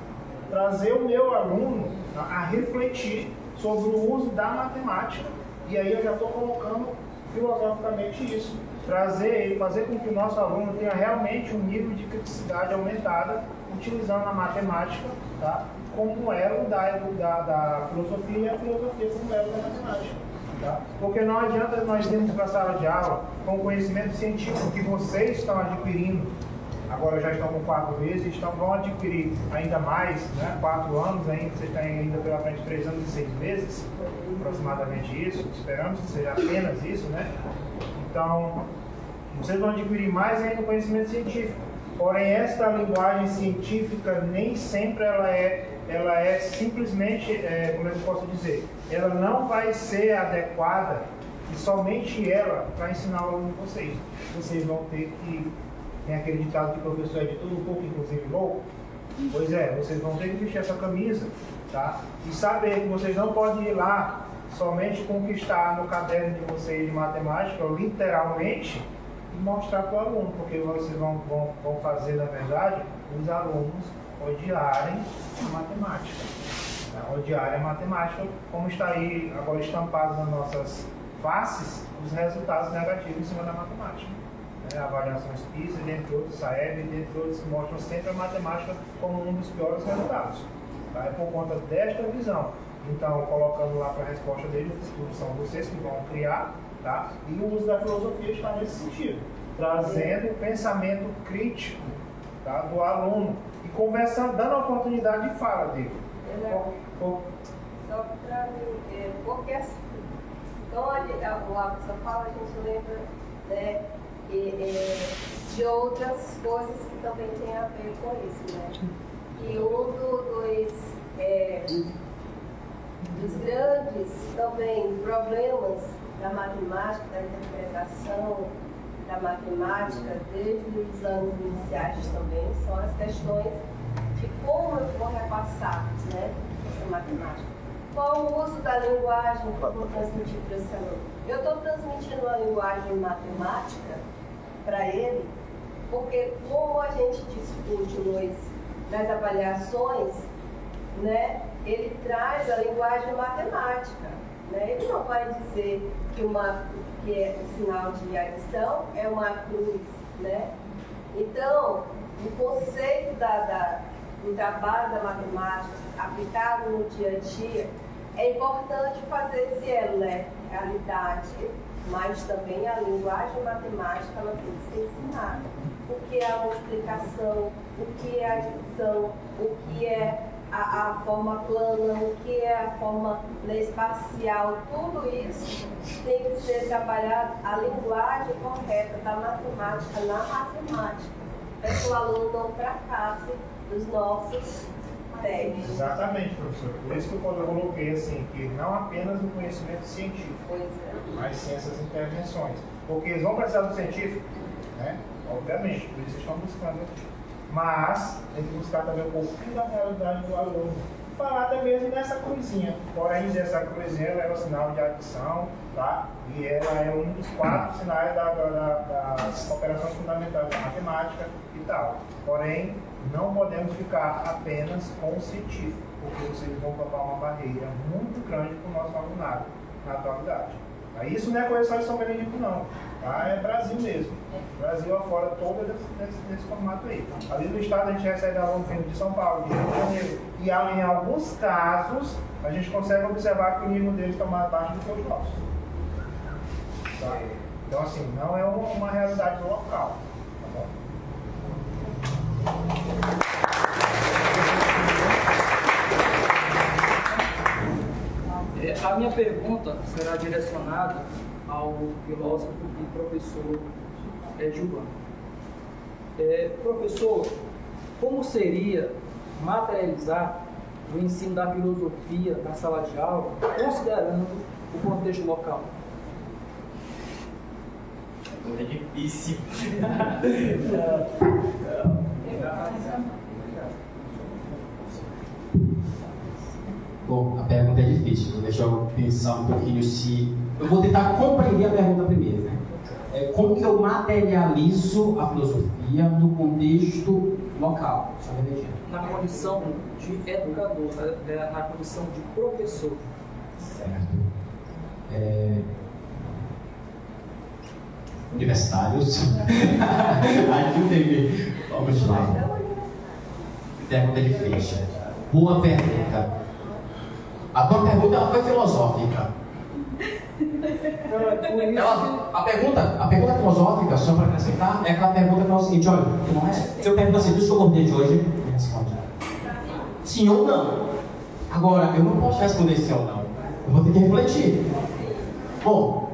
Trazer o meu aluno a refletir sobre o uso da matemática, e aí eu já estou colocando filosoficamente isso. Trazer ele, fazer com que o nosso aluno tenha realmente um nível de criticidade aumentada, utilizando a matemática, tá? Como elo da filosofia, e a filosofia como elo da matemática. Tá? Porque não adianta nós termos para a sala de aula com o conhecimento científico que vocês estão adquirindo, agora já estão com 4 meses, vão adquirir ainda mais, né? 4 anos ainda, vocês têm ainda pela frente 3 anos e 6 meses, aproximadamente isso, esperamos que seja apenas isso, né? Então, vocês vão adquirir mais ainda o conhecimento científico. Porém, esta linguagem científica nem sempre ela é simplesmente, como é que eu posso dizer, ela não vai ser adequada e somente ela para ensinar o aluno de vocês. Vocês vão ter que, tem aquele ditado que o professor é de tudo um pouco, inclusive louco. Pois é, vocês vão ter que vestir essa camisa, tá? E saber que vocês não podem ir lá somente conquistar no caderno de vocês de matemática, literalmente, e mostrar para o aluno, porque vocês vão fazer, na verdade, os alunos odiarem a matemática. Tá? Odiarem a matemática, como está aí agora estampado nas nossas faces, os resultados negativos em cima da matemática. Avaliações PISA, dentre outros, SAEB, dentre outros, que mostram sempre a matemática como um dos piores resultados. Tá? É por conta desta visão. Então, colocando lá para a resposta dele, os estudos são vocês que vão criar, tá? E o uso da filosofia está nesse sentido, trazendo o pensamento crítico, tá, do aluno e conversando, dando a oportunidade de fala dele. Só para mim, porque assim, então a pessoa fala, a gente lembra, né, de outras coisas que também tem a ver com isso, né? E dos grandes também problemas da matemática, da interpretação da matemática, desde os anos iniciais também, são as questões de como eu vou repassar, né, essa matemática. Qual o uso da linguagem que eu vou transmitir para esse aluno? Eu estou transmitindo a linguagem matemática para ele, porque como a gente discute nas avaliações, né, ele traz a linguagem matemática. Né? Ele não vai dizer que o sinal de adição é uma cruz. Né? Então, o conceito do trabalho da matemática aplicado no dia a dia, é importante fazer esse elo, né? Realidade, mas também a linguagem matemática ela tem que ser ensinada. O que é a multiplicação, o que é a divisão, o que é a forma plana, o que é a forma espacial, tudo isso tem que ser trabalhado a linguagem correta da matemática na matemática, para que o aluno não fracasse nos nossos testes. Exatamente, professor. Por isso que eu coloquei assim, que não apenas o conhecimento científico, mas sim essas intervenções. Porque eles vão precisar do científico, né? Obviamente, por isso estão buscando aqui. Mas tem que buscar também um pouquinho da realidade do aluno. Falar até mesmo dessa cruzinha. Porém, essa cruzinha ela é um sinal de adição, tá? E ela é um dos 4 sinais das operações fundamentais da matemática e tal. Porém, não podemos ficar apenas com o científico, porque vocês vão colocar uma barreira muito grande para o nosso alunado na atualidade. Isso não é coisa só de São Benedito, não. Tá? É Brasil mesmo. Brasil afora todo desse formato aí. Ali no estado a gente recebe aluno vindo de São Paulo, de Rio de Janeiro. E em alguns casos, a gente consegue observar que o nível deles está mais baixo do que os nossos. Tá? Então, assim, não é uma realidade local. Tá bom? A minha pergunta será direcionada ao filósofo e professor Gilvan. Professor, como seria materializar o ensino da filosofia na sala de aula, considerando o contexto local? É difícil. Bom, a pergunta é difícil. Deixa eu pensar um pouquinho se... Eu vou tentar compreender a pergunta primeiro, né? Como que eu materializo a filosofia no contexto local? Na condição de educador, na condição de professor. Certo. Universitários. Ajudem-me. Vamos lá. Pergunta difícil. Boa pergunta. A tua pergunta ela foi filosófica. A pergunta filosófica, só para acrescentar, é aquela pergunta que é o seguinte: olha, não é? Se eu pergunto assim, deixa eu acordei de hoje, me responde. Sim ou não? Agora, eu não posso responder sim ou não. Eu vou ter que refletir. Bom,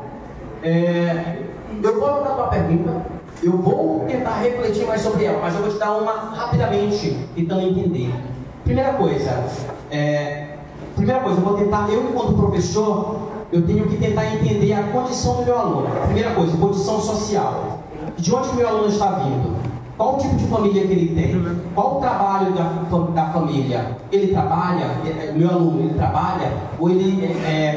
eu vou anotar a tua pergunta, eu vou tentar refletir mais sobre ela, mas eu vou te dar uma rapidamente, tentando entender. Primeira coisa, eu vou tentar, eu enquanto professor, eu tenho que tentar entender a condição do meu aluno. Primeira coisa, condição social. De onde o meu aluno está vindo? Qual o tipo de família que ele tem? Qual o trabalho da família? Ele trabalha? O meu aluno, ele trabalha? Ou ele,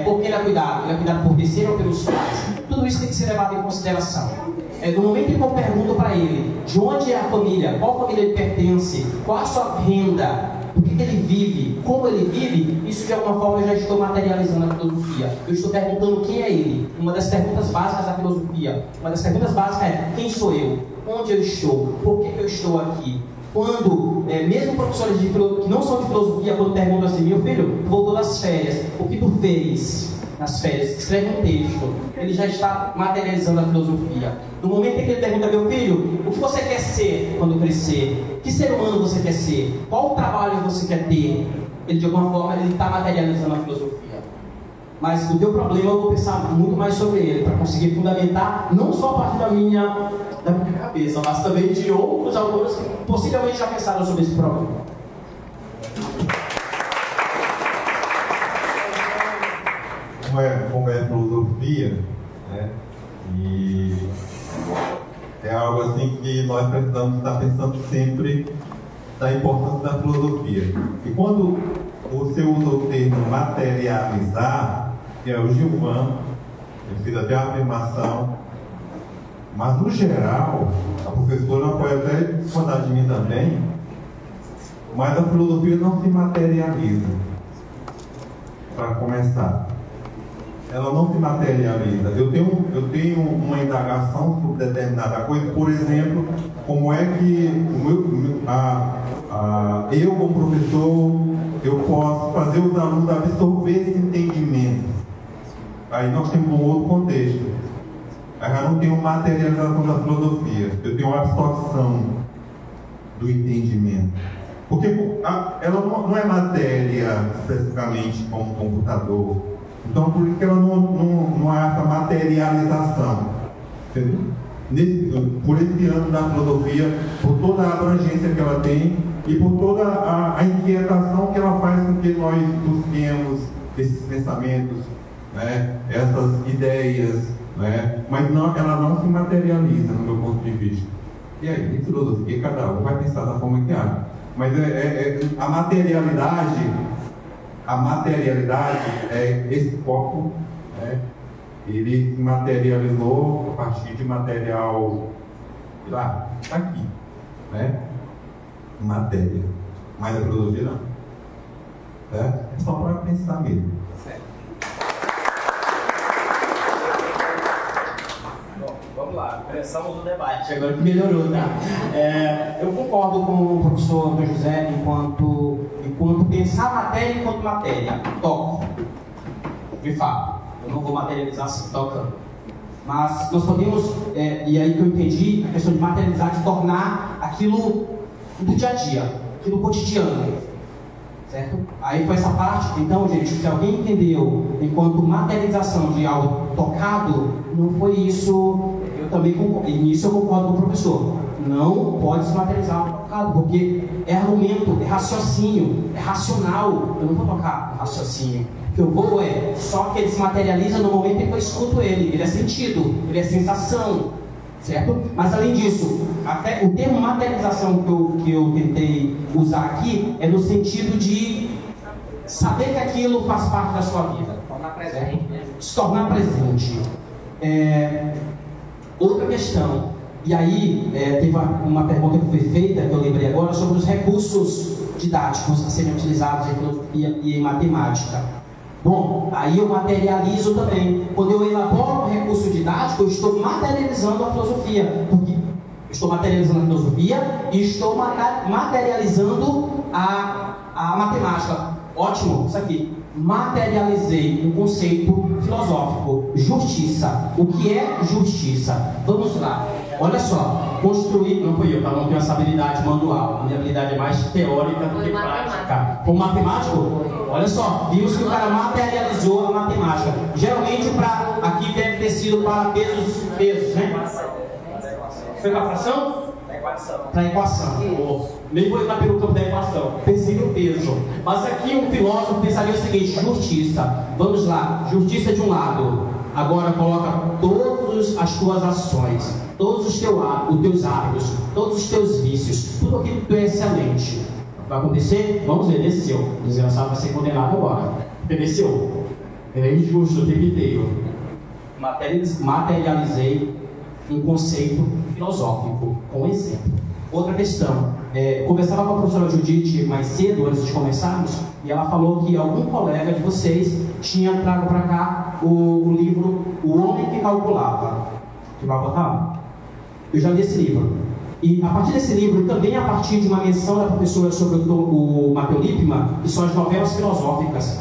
por que ele é cuidado? Ele é cuidado por terceiro ou pelos pais? Tudo isso tem que ser levado em consideração. No momento em que eu pergunto para ele de onde é a família, qual família ele pertence, qual a sua renda, o que ele vive, como ele vive, isso de alguma forma eu já estou materializando a filosofia. Eu estou perguntando quem é ele. Uma das perguntas básicas da filosofia. Uma das perguntas básicas é: quem sou eu? Onde eu estou? Por que eu estou aqui? Quando, mesmo professores que não são de filosofia, quando perguntam assim: meu filho, tu voltou das férias, o que tu fez nas férias? Escreve um texto. Ele já está materializando a filosofia. No momento em que ele pergunta: meu filho, o que você quer ser quando crescer? Que ser humano você quer ser? Qual o trabalho você quer ter? Ele, de alguma forma, ele está materializando a filosofia. Mas o teu problema, eu vou pensar muito mais sobre ele, para conseguir fundamentar, não só a partir da minha cabeça, mas também de outros autores que possivelmente já pensaram sobre esse problema. Como é filosofia, né? E é algo assim que nós precisamos estar pensando sempre da importância da filosofia. E quando você usa o termo materializar, que é o Gilvan, eu fiz até uma afirmação, mas no geral, a professora pode até discordar de mim também, mas a filosofia não se materializa, para começar. Ela não se materializa. Eu tenho uma indagação sobre determinada coisa, por exemplo, como é que eu, como professor, eu posso fazer os alunos absorver esse entendimento. Aí nós temos um outro contexto. Aí já não tenho materialização da filosofia, eu tenho absorção do entendimento. Porque ela não é matéria especificamente como um computador. Então, por isso que ela não há essa materialização. Entendeu? Por esse ano da filosofia, por toda a abrangência que ela tem e por toda a inquietação que ela faz com que nós busquemos esses pensamentos, né, essas ideias, né, mas ela não se materializa, no meu ponto de vista. E aí, em filosofia, cada um vai pensar da forma que acha. Mas a materialidade é esse corpo, né? Ele se materializou a partir de material, sei lá, está aqui, né? Matéria. Mas a filosofia não. É só para pensar mesmo. Certo. Bom, vamos lá, começamos o debate. Agora que melhorou, tá? Eu concordo com o professor José enquanto pensar a matéria enquanto matéria. Toco. De fato. Eu não vou materializar assim, tocando. Mas nós podemos, e aí que eu entendi, a questão de materializar, de tornar aquilo do dia a dia, aquilo cotidiano. Certo? Aí foi essa parte. Então, gente, se alguém entendeu enquanto materialização de algo tocado, não foi isso. Eu também concordo, e nisso eu concordo com o professor. não pode se materializar no tocado, porque é argumento, é raciocínio, é racional. Eu não vou tocar raciocínio. O que eu vou só que ele se materializa no momento em que eu escuto ele. Ele é sentido, ele é sensação, certo? Mas além disso, até o termo materialização que eu tentei usar aqui é no sentido de saber que aquilo faz parte da sua vida. Tornar presente, né? Se tornar presente. Outra questão, e aí teve uma pergunta que foi feita, que eu lembrei agora, sobre os recursos didáticos a serem utilizados em filosofia e em matemática. Bom, aí eu materializo também. Quando eu elaboro um recurso didático, eu estou materializando a filosofia, porque eu estou materializando a filosofia e estou materializando a matemática. Ótimo, isso aqui. Materializei um conceito filosófico, justiça. O que é justiça? Vamos lá. Olha só, construir, não fui eu, tá? Não tenho essa habilidade manual. A minha habilidade é mais teórica do que prática. Como matemático, olha só, vimos que o cara materializou a matemática. Geralmente, aqui deve ter sido para pesos, né? Foi para a fração? Para a equação. Nem vou entrar pelo campo da equação. Pensei no peso. Mas aqui um filósofo pensaria o seguinte: justiça. Vamos lá, justiça de um lado. Agora coloca todas as tuas ações, todos os teus hábitos, todos os teus vícios, tudo aquilo que tu é excelente. Vai acontecer? Vamos ver, desceu. O desgraçado vai ser condenado agora. Porque desceu. É injusto o tempo inteiro. Materializei um conceito filosófico, com exemplo. Outra questão, conversava com a professora Judite mais cedo, antes de começarmos, e ela falou que algum colega de vocês tinha trago para cá o livro O Homem que Calculava. Que vai botar? Eu já li esse livro. E a partir desse livro, também a partir de uma menção da professora sobre o Matteo Lippmann, que são as novelas filosóficas.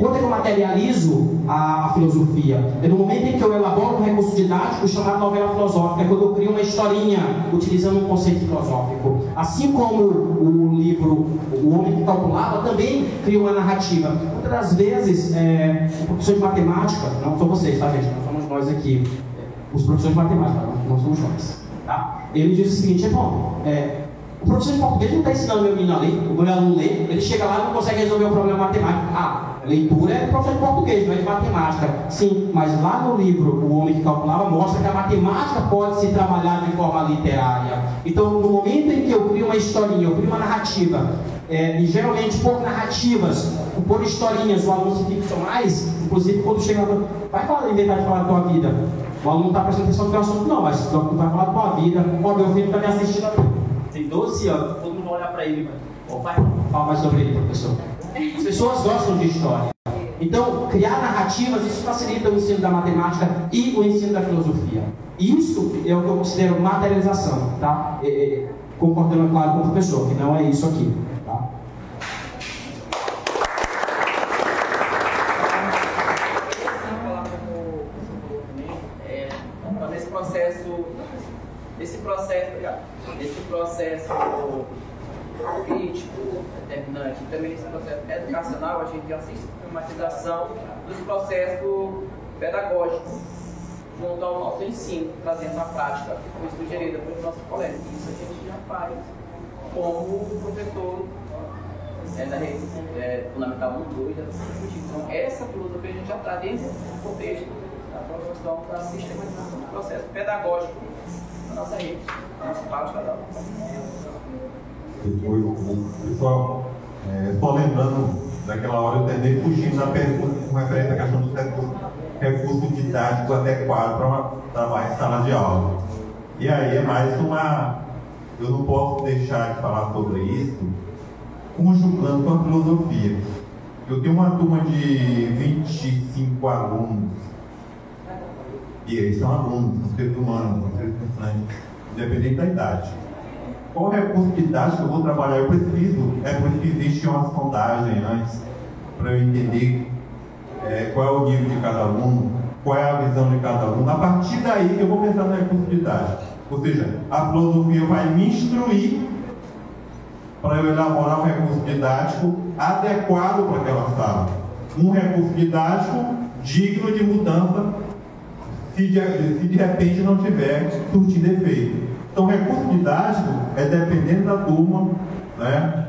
Quando eu materializo a filosofia, é no momento em que eu elaboro um recurso didático chamado novela filosófica, quando eu crio uma historinha utilizando um conceito filosófico. Assim como o livro O Homem que Calculava também cria uma narrativa. Muitas das vezes, o professor de matemática, não são vocês, tá, gente? Não somos nós aqui, os professores de matemática, não somos nós, tá? Ele diz o seguinte: o professor de português não está ensinando o meu menino a ler, o meu aluno lê, ele chega lá e não consegue resolver o problema matemático. Leitura é professor de português, não é de matemática. Sim, mas lá no livro O Homem que Calculava mostra que a matemática pode se trabalhar de forma literária. Então, no momento em que eu crio uma historinha, eu crio uma narrativa, e geralmente por narrativas, por historinhas, o aluno se fixa mais, inclusive quando chega lá, vai falar, inventar de falar da tua vida. O aluno não está prestando atenção no teu assunto, não, mas tu vai falar da tua vida. Ó, meu filho está me assistindo aqui. Tem 12 anos, todo mundo vai olhar para ele, vai falar mais sobre ele, professor. As pessoas gostam de história. Então, criar narrativas, isso facilita o ensino da matemática e o ensino da filosofia. Isso é o que eu considero materialização, tá? Concordando, claro, com o professor, que não é isso aqui, tá? Nesse processo crítico, determinante, também nesse processo educacional, a gente assiste a sistematização dos processos pedagógicos junto ao nosso ensino, trazendo a prática que foi sugerida pelos nossos colegas. Isso a gente já faz como professor da rede fundamental 1, 2, então essa filosofia a gente já está dentro do contexto da produção para sistematização do processo pedagógico da nossa rede, da nossa prática da Pessoal, só lembrando daquela hora eu tentei fugir da pergunta com referência à questão do recurso didático adequado para uma trabalho em sala de aula. E aí é mais uma... Eu não posso deixar de falar sobre isso conjugando com a filosofia. Eu tenho uma turma de 25 alunos, e eles são alunos, são seres humanos, são seres pensantes, independente da idade. Qual recurso didático que eu vou trabalhar? Eu preciso, por isso que existe uma sondagem antes, para eu entender qual é o nível de cada aluno, qual é a visão de cada aluno. A partir daí eu vou pensar no recurso didático. Ou seja, a filosofia vai me instruir para eu elaborar um recurso didático adequado para aquela sala. Um recurso didático digno de mudança se de repente não tiver surtido efeito. Então, recurso didático é dependendo da turma, né?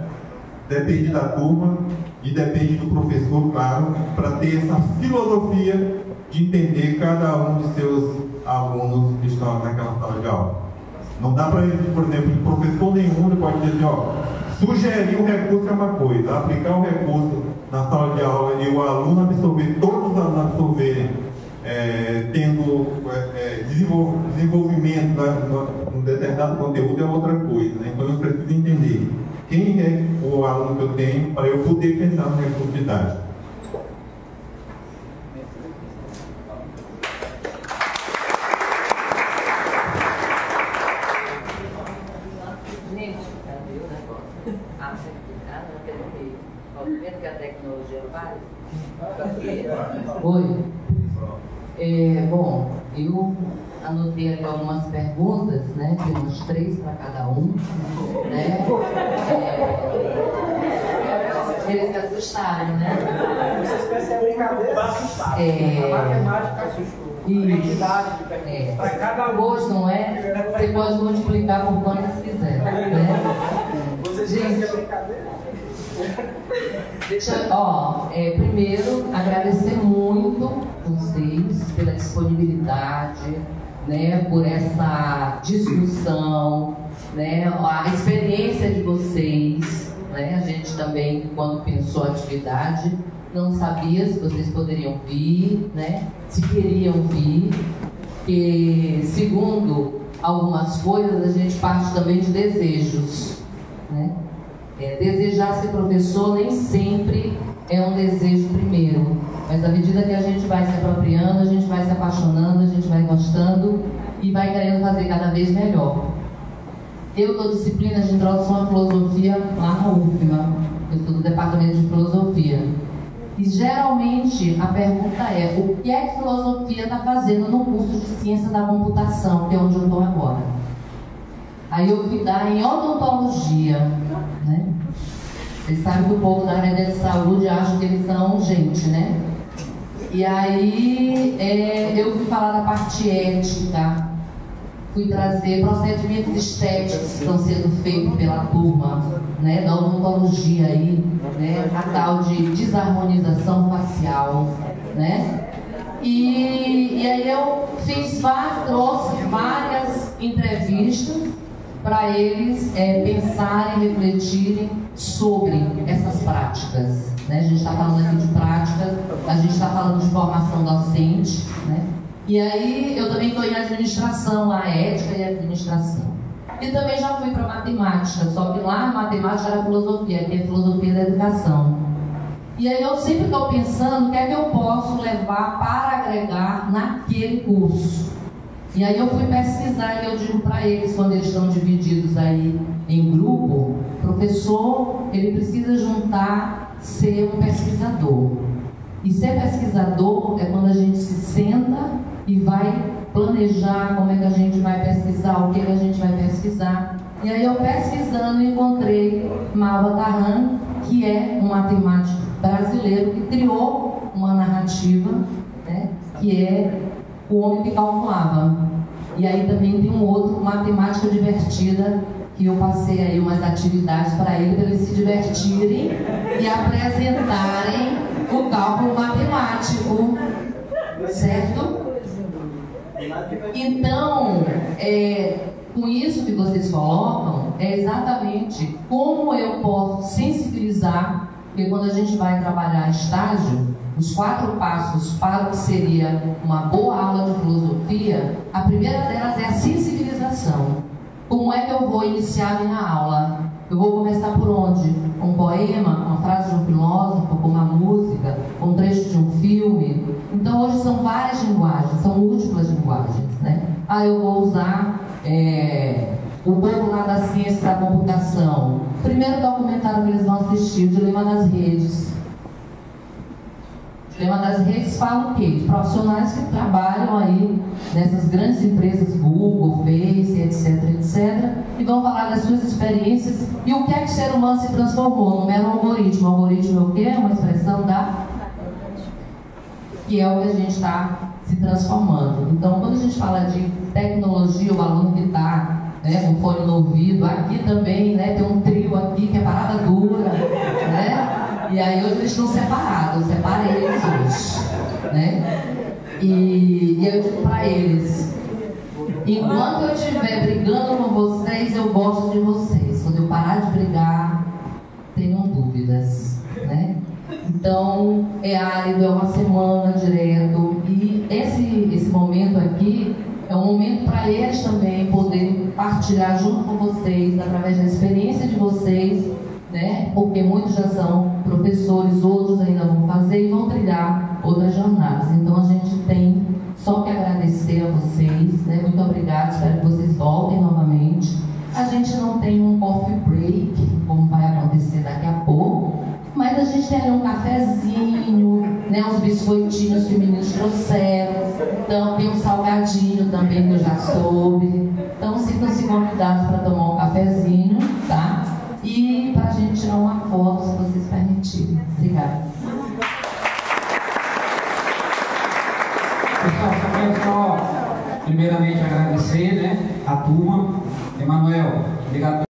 Depende da turma e depende do professor, claro, para ter essa filosofia de entender cada um de seus alunos que estão naquela sala de aula. Não dá para, por exemplo, professor nenhum ele pode dizer, ó, sugerir o recurso é uma coisa, aplicar o recurso na sala de aula e o aluno absorver, todos os alunos absorverem, tendo desenvolvimento num determinado conteúdo é outra coisa, né? Então eu preciso entender quem é o aluno que eu tenho para eu poder pensar no recurso didático. Que a tecnologia vai? Oi. Bom, eu anotei aqui algumas perguntas, né? Temos 3 para cada um, né? Eles se assustaram, né? Vocês percebem brincadeira? A matemática assustou. Isso. Para cada um. Hoje, não é? Você pode multiplicar por quantas quiser, né? Vocês percebem brincadeira? Primeiro, agradecer muito vocês pela disponibilidade, né, por essa discussão, né, a experiência de vocês, né, a gente também, quando pensou a atividade, não sabia se vocês poderiam vir, né, se queriam vir, e segundo algumas coisas, a gente parte também de desejos, né. Desejar ser professor nem sempre é um desejo primeiro, mas à medida que a gente vai se apropriando, a gente vai se apaixonando, a gente vai gostando e vai querendo fazer cada vez melhor. Eu dou disciplina de introdução à filosofia lá na UFMA, eu estou do departamento de filosofia. E geralmente a pergunta é: o que é que filosofia está fazendo no curso de ciência da computação, que é onde eu estou agora? Aí eu fui dar em odontologia, né? Vocês sabem que o povo da área de saúde acha que eles são gente, né? E aí eu fui falar da parte ética, fui trazer procedimentos estéticos que estão sendo feitos pela turma, né, da odontologia aí, né, a tal de desarmonização facial, né? E aí eu trouxe várias entrevistas para eles pensarem, refletirem sobre essas práticas, né? A gente está falando aqui de práticas, a gente está falando de formação docente, né? E aí eu também estou em administração, a ética e a administração. E também já fui para matemática, só que lá a matemática era filosofia, que é filosofia da educação. E aí eu sempre estou pensando o que é que eu posso levar para agregar naquele curso. E aí eu fui pesquisar e eu digo para eles, quando eles estão divididos aí em grupo, professor, ele precisa juntar ser um pesquisador. E ser pesquisador é quando a gente se senta e vai planejar como é que a gente vai pesquisar, o que a gente vai pesquisar. E aí eu pesquisando encontrei Malva Tarran, que é um matemático brasileiro que criou uma narrativa, né, que é O Homem que Calculava. E aí também tem um outro, Matemática Divertida, que eu passei aí umas atividades para eles se divertirem e apresentarem o cálculo matemático, certo? Então, com isso que vocês colocam, é exatamente como eu posso sensibilizar, porque quando a gente vai trabalhar estágio, os 4 passos para o que seria uma boa aula de filosofia, a primeira delas é a sensibilização. Como é que eu vou iniciar a minha aula? Eu vou começar por onde? Com um poema, com uma frase de um filósofo, com uma música, com um trecho de um filme. Então hoje são várias linguagens, são múltiplas linguagens, né? Eu vou usar o povo lá da ciência da computação. Primeiro documentário que eles vão assistir, o Dilema das Redes. O Dilema das Redes fala o quê? De profissionais que trabalham aí nessas grandes empresas, Google, Face, etc, etc, e vão falar das suas experiências e o que é que o ser humano se transformou. Não era um algoritmo. O algoritmo é o quê? É uma expressão que é o que a gente está se transformando. Então, quando a gente fala de tecnologia, o aluno que está né, com fone no ouvido. Aqui também, né, tem um trio aqui que é parada dura, né? E aí hoje eles estão separados, eu separei eles hoje, né? E eu digo para eles, enquanto eu estiver brigando com vocês, eu gosto de vocês. Quando eu parar de brigar, tenham dúvidas, né? Então, é árido, é uma semana direto. E esse momento aqui é um momento para eles também poderem partilhar junto com vocês, através da experiência de vocês, né? Porque muitos já são professores, outros ainda vão fazer e vão trilhar outras jornadas. Então, a gente tem só que agradecer a vocês, né? Muito obrigada, espero que vocês voltem novamente. A gente não tem um coffee break, como vai acontecer daqui a pouco, mas a gente tem ali um cafezinho, né? Uns biscoitinhos que os meninos trouxeram, então tem um salgadinho também que eu já soube. Então sintam-se convidados para tomar um cafezinho, tá? E para a gente tirar uma foto, se vocês permitirem. Obrigada. Pessoal, só quero primeiramente agradecer, né, a turma. Emanuel, obrigado.